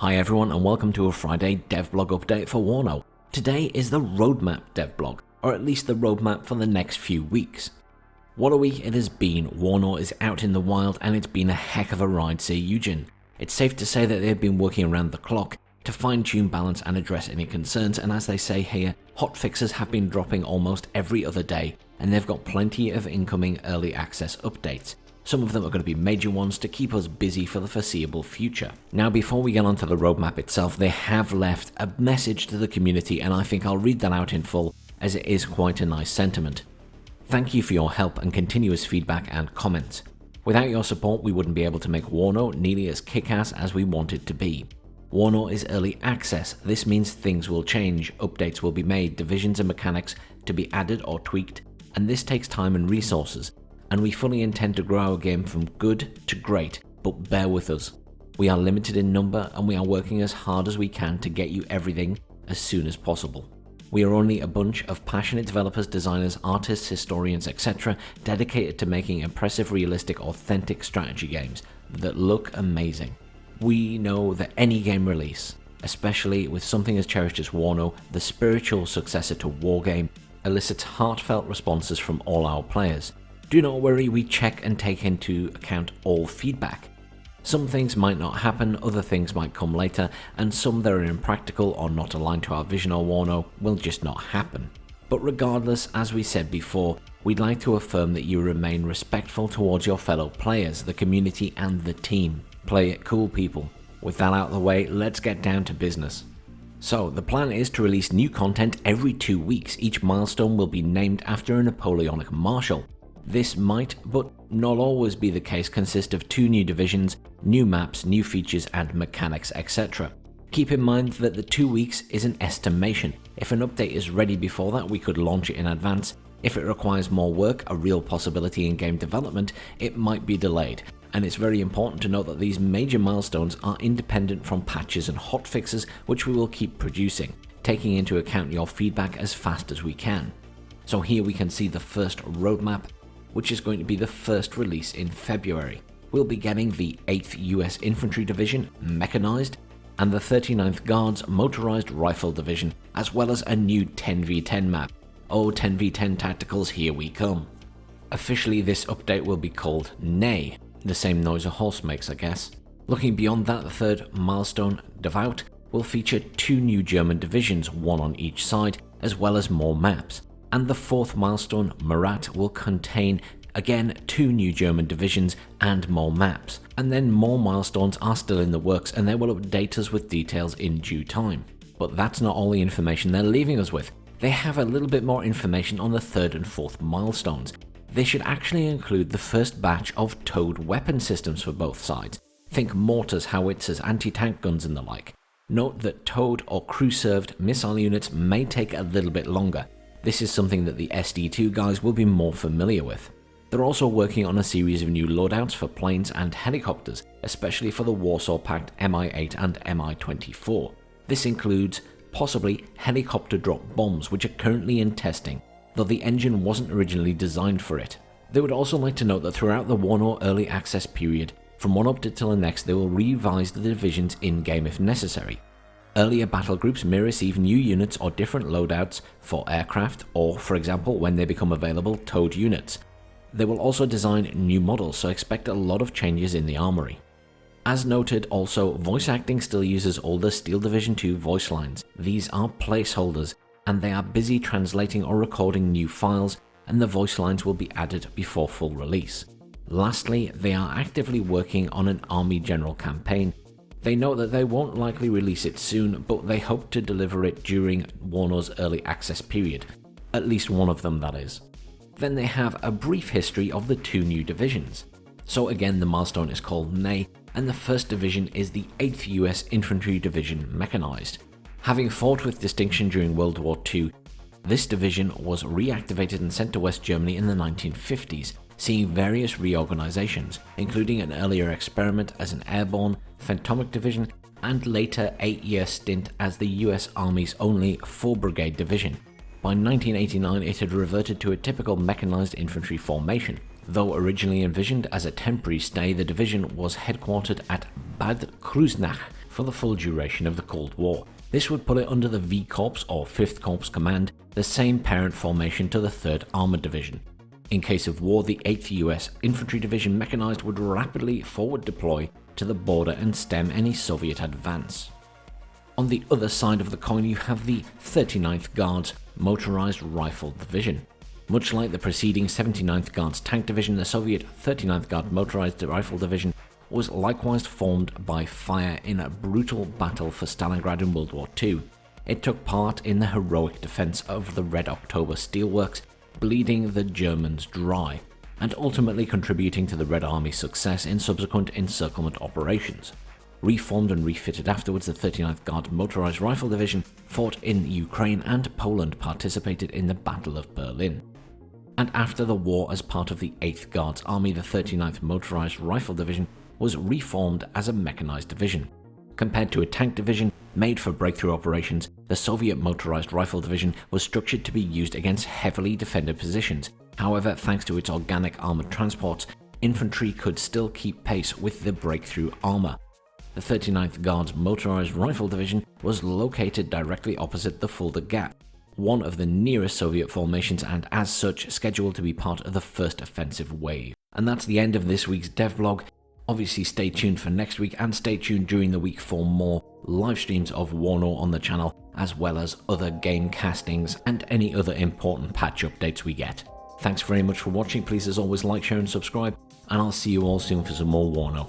Hi everyone and welcome to a Friday devblog update for Warno. Today is the roadmap devblog, or at least the roadmap for the next few weeks. What a week it has been. Warno is out in the wild and it's been a heck of a ride, say Eugen. It's safe to say that they've been working around the clock to fine-tune balance and address any concerns, and as they say here, hotfixes have been dropping almost every other day and they've got plenty of incoming early access updates. Some of them are going to be major ones to keep us busy for the foreseeable future. Now, before we get onto the roadmap itself, they have left a message to the community and I think I'll read that out in full as it is quite a nice sentiment. Thank you for your help and continuous feedback and comments. Without your support, we wouldn't be able to make Warno nearly as kick-ass as we want it to be. Warno is early access. This means things will change, updates will be made, divisions and mechanics to be added or tweaked, and this takes time and resources. And we fully intend to grow our game from good to great, but bear with us. We are limited in number and we are working as hard as we can to get you everything as soon as possible. We are only a bunch of passionate developers, designers, artists, historians, etc. dedicated to making impressive, realistic, authentic strategy games that look amazing. We know that any game release, especially with something as cherished as Warno, the spiritual successor to Wargame, elicits heartfelt responses from all our players. Do not worry, we check and take into account all feedback. Some things might not happen, other things might come later, and some that are impractical or not aligned to our vision or Warno will just not happen. But regardless, as we said before, we'd like to affirm that you remain respectful towards your fellow players, the community and the team. Play it cool, people. With that out of the way, let's get down to business. So, the plan is to release new content every 2 weeks. Each milestone will be named after a Napoleonic marshal. This might, but not always be the case, consist of 2 new divisions, new maps, new features and mechanics, etc. Keep in mind that the 2 weeks is an estimation. If an update is ready before that, we could launch it in advance. If it requires more work, a real possibility in game development, it might be delayed. And it's very important to note that these major milestones are independent from patches and hotfixes, which we will keep producing, taking into account your feedback as fast as we can. So here we can see the first roadmap, which is going to be the first release in February. We'll be getting the 8th US Infantry Division, mechanized, and the 39th Guards Motorized Rifle Division, as well as a new 10v10 map. Oh, 10v10 tacticals, here we come. Officially, this update will be called Neigh, the same noise a horse makes, I guess. Looking beyond that, the third milestone, Devout, will feature 2 new German divisions, 1 on each side, as well as more maps. And the 4th milestone, Murat, will contain, again, 2 new German divisions and more maps. And then more milestones are still in the works and they will update us with details in due time. But that's not all the information they're leaving us with. They have a little bit more information on the 3rd and 4th milestones. They should actually include the first batch of towed weapon systems for both sides. Think mortars, howitzers, anti-tank guns and the like. Note that towed or crew-served missile units may take a little bit longer. This is something that the SD2 guys will be more familiar with. They're also working on a series of new loadouts for planes and helicopters, especially for the Warsaw Pact Mi-8 and Mi-24. This includes possibly helicopter drop bombs, which are currently in testing, though the engine wasn't originally designed for it. They would also like to note that throughout the Warno early access period, from one update till the next, they will revise the divisions in-game if necessary. Earlier battle groups may receive new units or different loadouts for aircraft or, for example, when they become available, towed units. They will also design new models, so expect a lot of changes in the armory. As noted also, voice acting still uses older Steel Division 2 voice lines. These are placeholders, and they are busy translating or recording new files, and the voice lines will be added before full release. Lastly, they are actively working on an Army General campaign. They know that they won't likely release it soon, but they hope to deliver it during Warno's early access period. At least one of them, that is. Then they have a brief history of the 2 new divisions. So again, the milestone is called Neigh, and the first division is the 8th US Infantry Division mechanized. Having fought with distinction during World War II, this division was reactivated and sent to West Germany in the 1950s, seeing various reorganizations, including an earlier experiment as an airborne Fantomic division and later 8-year stint as the US Army's only 4-brigade division. By 1989 it had reverted to a typical mechanized infantry formation. Though originally envisioned as a temporary stay, the division was headquartered at Bad Kreuznach for the full duration of the Cold War. This would put it under the V Corps or 5th Corps Command, the same parent formation to the 3rd Armored Division. In case of war, the 8th US Infantry Division Mechanized would rapidly forward deploy to the border and stem any Soviet advance. On the other side of the coin, you have the 39th Guards Motorized Rifle Division. Much like the preceding 79th Guards Tank Division, the Soviet 39th Guard Motorized Rifle Division was likewise formed by fire in a brutal battle for Stalingrad in World War II. It took part in the heroic defense of the Red October steelworks, bleeding the Germans dry, and ultimately contributing to the Red Army's success in subsequent encirclement operations. Reformed and refitted afterwards, the 39th Guard Motorized Rifle Division fought in Ukraine, and Poland participated in the Battle of Berlin. And after the war, as part of the 8th Guards Army, the 39th Motorized Rifle Division was reformed as a mechanized division. Compared to a tank division made for breakthrough operations, the Soviet Motorized Rifle Division was structured to be used against heavily defended positions. However, thanks to its organic armored transports, infantry could still keep pace with the breakthrough armor. The 39th Guards Motorized Rifle Division was located directly opposite the Fulda Gap, one of the nearest Soviet formations, and as such scheduled to be part of the first offensive wave. And that's the end of this week's devlog. Obviously stay tuned for next week, and stay tuned during the week for more live streams of Warno on the channel, as well as other game castings and any other important patch updates we get. Thanks very much for watching. Please as always like, share and subscribe, and I'll see you all soon for some more Warno.